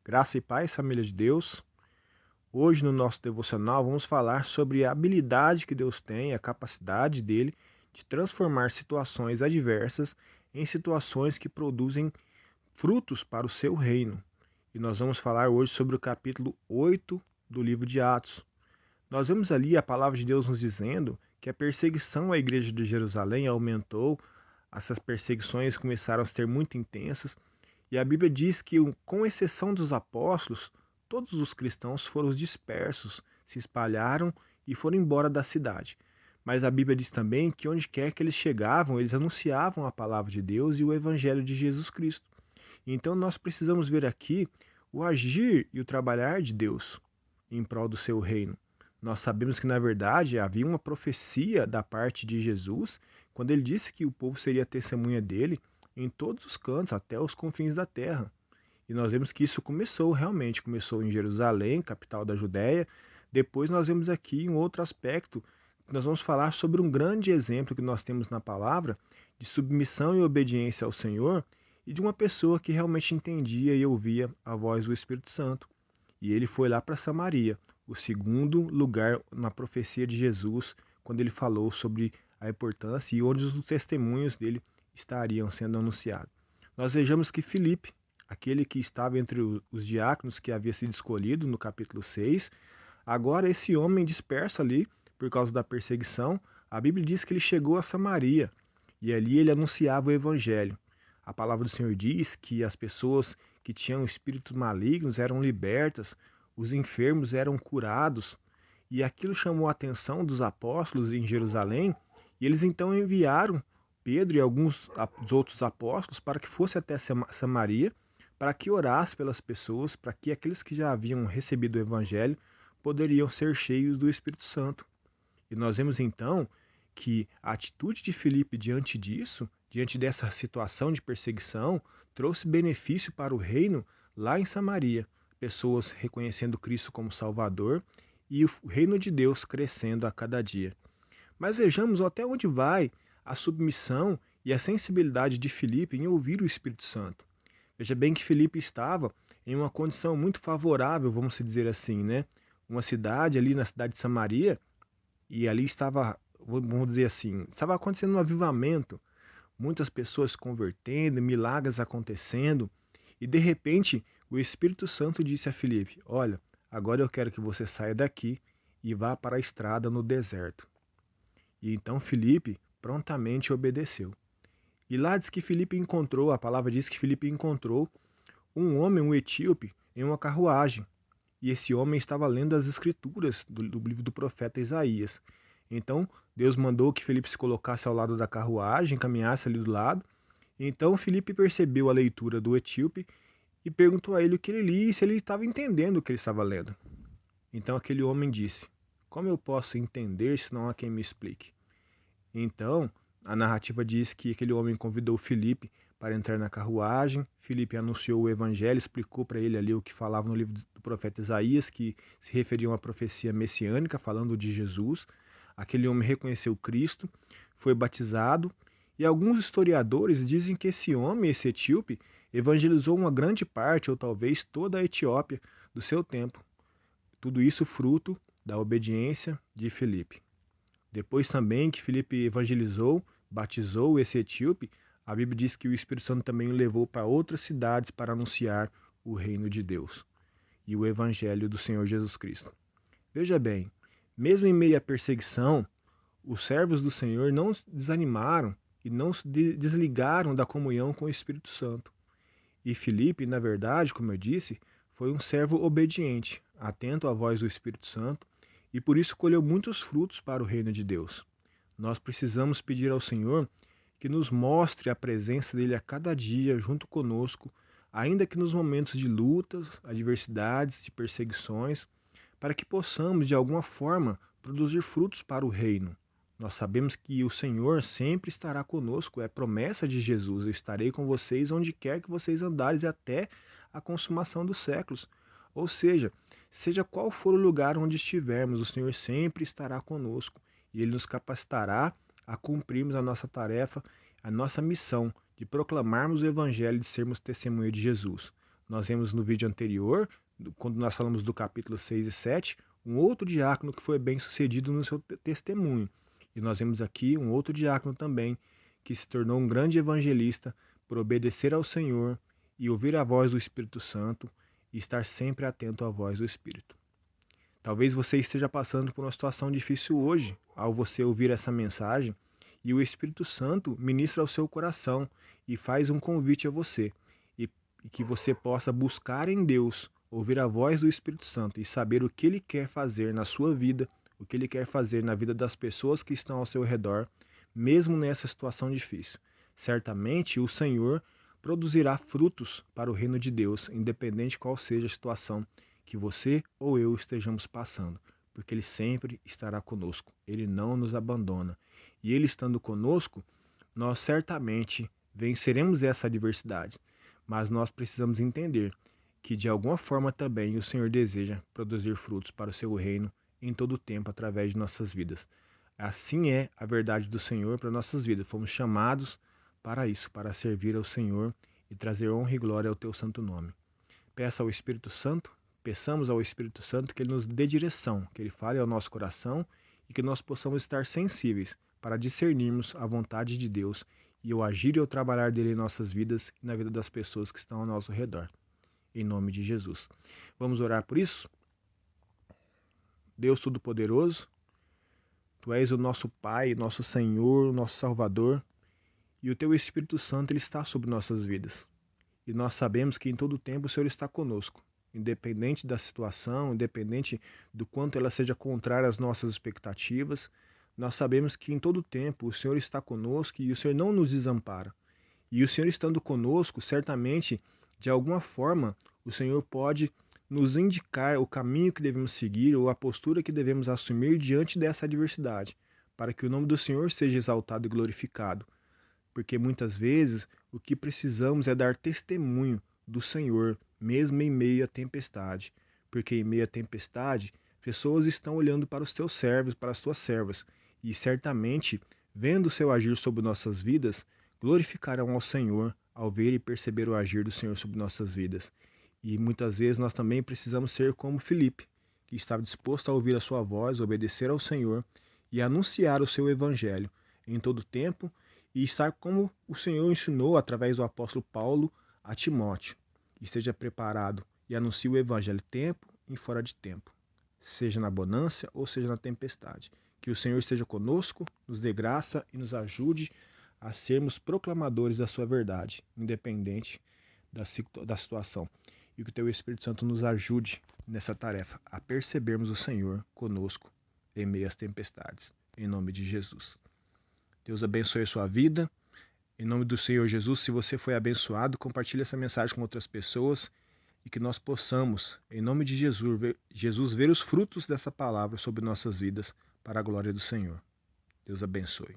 Graça e paz, família de Deus. Hoje no nosso devocional vamos falar sobre a habilidade que Deus tem, a capacidade dele de transformar situações adversas em situações que produzem frutos para o seu reino. E nós vamos falar hoje sobre o capítulo 8 do livro de Atos. Nós vemos ali a palavra de Deus nos dizendo que a perseguição à igreja de Jerusalém aumentou, essas perseguições começaram a ser muito intensas. E a Bíblia diz que, com exceção dos apóstolos, todos os cristãos foram dispersos, se espalharam e foram embora da cidade. Mas a Bíblia diz também que onde quer que eles chegavam, eles anunciavam a palavra de Deus e o evangelho de Jesus Cristo. Então nós precisamos ver aqui o agir e o trabalhar de Deus em prol do seu reino. Nós sabemos que, na verdade, havia uma profecia da parte de Jesus, quando ele disse que o povo seria testemunha dele em todos os cantos, até os confins da terra. E nós vemos que isso começou em Jerusalém, capital da Judéia. Depois nós vemos aqui um outro aspecto, nós vamos falar sobre um grande exemplo que nós temos na palavra de submissão e obediência ao Senhor e de uma pessoa que realmente entendia e ouvia a voz do Espírito Santo. E ele foi lá para Samaria, o segundo lugar na profecia de Jesus, quando ele falou sobre a importância e onde os testemunhos dele estariam sendo anunciados. Nós vejamos que Filipe, aquele que estava entre os diáconos que havia sido escolhido no capítulo 6, agora esse homem disperso ali por causa da perseguição, a Bíblia diz que ele chegou a Samaria e ali ele anunciava o evangelho. A palavra do Senhor diz que as pessoas que tinham espíritos malignos eram libertas, os enfermos eram curados, e aquilo chamou a atenção dos apóstolos em Jerusalém, e eles então enviaram Pedro e alguns dos outros apóstolos para que fosse até Samaria, para que orasse pelas pessoas, para que aqueles que já haviam recebido o evangelho poderiam ser cheios do Espírito Santo. E nós vemos então que a atitude de Filipe diante disso, diante dessa situação de perseguição, trouxe benefício para o reino lá em Samaria. Pessoas reconhecendo Cristo como Salvador e o reino de Deus crescendo a cada dia. Mas vejamos até onde vai a submissão e a sensibilidade de Filipe em ouvir o Espírito Santo. Veja bem que Filipe estava em uma condição muito favorável, vamos dizer assim, né? Uma cidade ali na cidade de Samaria, e ali estava, vamos dizer assim, estava acontecendo um avivamento, muitas pessoas se convertendo, milagres acontecendo, e de repente o Espírito Santo disse a Filipe: Olha, agora eu quero que você saia daqui e vá para a estrada no deserto. E então Filipe prontamente obedeceu. E lá diz que Filipe encontrou, a palavra diz que Filipe encontrou um homem, um etíope, em uma carruagem. E esse homem estava lendo as escrituras do livro do profeta Isaías. Então Deus mandou que Filipe se colocasse ao lado da carruagem, caminhasse ali do lado. Então Filipe percebeu a leitura do etíope e perguntou a ele o que ele lia e se ele estava entendendo o que ele estava lendo. Então aquele homem disse: Como eu posso entender se não há quem me explique? Então a narrativa diz que aquele homem convidou Filipe para entrar na carruagem. Filipe anunciou o evangelho, explicou para ele ali o que falava no livro do profeta Isaías, que se referia a uma profecia messiânica falando de Jesus. Aquele homem reconheceu Cristo, foi batizado, e alguns historiadores dizem que esse homem, esse etíope, evangelizou uma grande parte, ou talvez toda a Etiópia do seu tempo. Tudo isso fruto da obediência de Filipe. Depois também que Filipe evangelizou, batizou esse etíope, a Bíblia diz que o Espírito Santo também o levou para outras cidades para anunciar o reino de Deus e o evangelho do Senhor Jesus Cristo. Veja bem, mesmo em meio à perseguição, os servos do Senhor não desanimaram e não se desligaram da comunhão com o Espírito Santo. E Filipe, na verdade, como eu disse, foi um servo obediente, atento à voz do Espírito Santo, e por isso colheu muitos frutos para o reino de Deus. Nós precisamos pedir ao Senhor que nos mostre a presença dele a cada dia junto conosco, ainda que nos momentos de lutas, adversidades, de perseguições, para que possamos, de alguma forma, produzir frutos para o reino. Nós sabemos que o Senhor sempre estará conosco, é promessa de Jesus: eu estarei com vocês onde quer que vocês andares até a consumação dos séculos. Ou seja qual for o lugar onde estivermos, o Senhor sempre estará conosco e Ele nos capacitará a cumprirmos a nossa tarefa, a nossa missão de proclamarmos o Evangelho e de sermos testemunha de Jesus. Nós vemos no vídeo anterior, quando nós falamos do capítulo 6 e 7, um outro diácono que foi bem sucedido no seu testemunho. E nós vemos aqui um outro diácono também, que se tornou um grande evangelista por obedecer ao Senhor e ouvir a voz do Espírito Santo e estar sempre atento à voz do Espírito. Talvez você esteja passando por uma situação difícil hoje, ao você ouvir essa mensagem, e o Espírito Santo ministra ao seu coração e faz um convite a você, e que você possa buscar em Deus, ouvir a voz do Espírito Santo e saber o que Ele quer fazer na sua vida, o que Ele quer fazer na vida das pessoas que estão ao seu redor, mesmo nessa situação difícil. Certamente o Senhor produzirá frutos para o reino de Deus, independente qual seja a situação que você ou eu estejamos passando, porque Ele sempre estará conosco, Ele não nos abandona. E Ele estando conosco, nós certamente venceremos essa adversidade, mas nós precisamos entender que de alguma forma também o Senhor deseja produzir frutos para o seu reino em todo o tempo através de nossas vidas. Assim é a verdade do Senhor para nossas vidas. Fomos chamados para isso, para servir ao Senhor e trazer honra e glória ao teu santo nome. Peça ao Espírito Santo, peçamos ao Espírito Santo que Ele nos dê direção, que Ele fale ao nosso coração e que nós possamos estar sensíveis para discernirmos a vontade de Deus e o agir e o trabalhar dele em nossas vidas e na vida das pessoas que estão ao nosso redor. Em nome de Jesus. Vamos orar por isso? Deus Todo-Poderoso, Tu és o nosso Pai, nosso Senhor, nosso Salvador, e o Teu Espírito Santo ele está sobre nossas vidas. E nós sabemos que em todo tempo o Senhor está conosco, independente da situação, independente do quanto ela seja contrária às nossas expectativas, nós sabemos que em todo tempo o Senhor está conosco e o Senhor não nos desampara. E o Senhor estando conosco, certamente, de alguma forma, o Senhor pode nos indicar o caminho que devemos seguir ou a postura que devemos assumir diante dessa adversidade, para que o nome do Senhor seja exaltado e glorificado. Porque muitas vezes o que precisamos é dar testemunho do Senhor, mesmo em meio à tempestade. Porque em meio à tempestade, pessoas estão olhando para os teus servos, para as tuas servas, e certamente, vendo o seu agir sobre nossas vidas, glorificarão ao Senhor ao ver e perceber o agir do Senhor sobre nossas vidas. E muitas vezes nós também precisamos ser como Filipe, que estava disposto a ouvir a sua voz, obedecer ao Senhor e anunciar o seu evangelho em todo tempo e estar como o Senhor ensinou através do apóstolo Paulo a Timóteo. Esteja preparado e anuncie o evangelho tempo e fora de tempo, seja na bonança ou seja na tempestade. Que o Senhor esteja conosco, nos dê graça e nos ajude a sermos proclamadores da sua verdade, independente da situação. E que o teu Espírito Santo nos ajude nessa tarefa, a percebermos o Senhor conosco em meio às tempestades. Em nome de Jesus. Deus abençoe a sua vida. Em nome do Senhor Jesus, se você foi abençoado, compartilhe essa mensagem com outras pessoas e que nós possamos, em nome de Jesus, ver os frutos dessa palavra sobre nossas vidas para a glória do Senhor. Deus abençoe.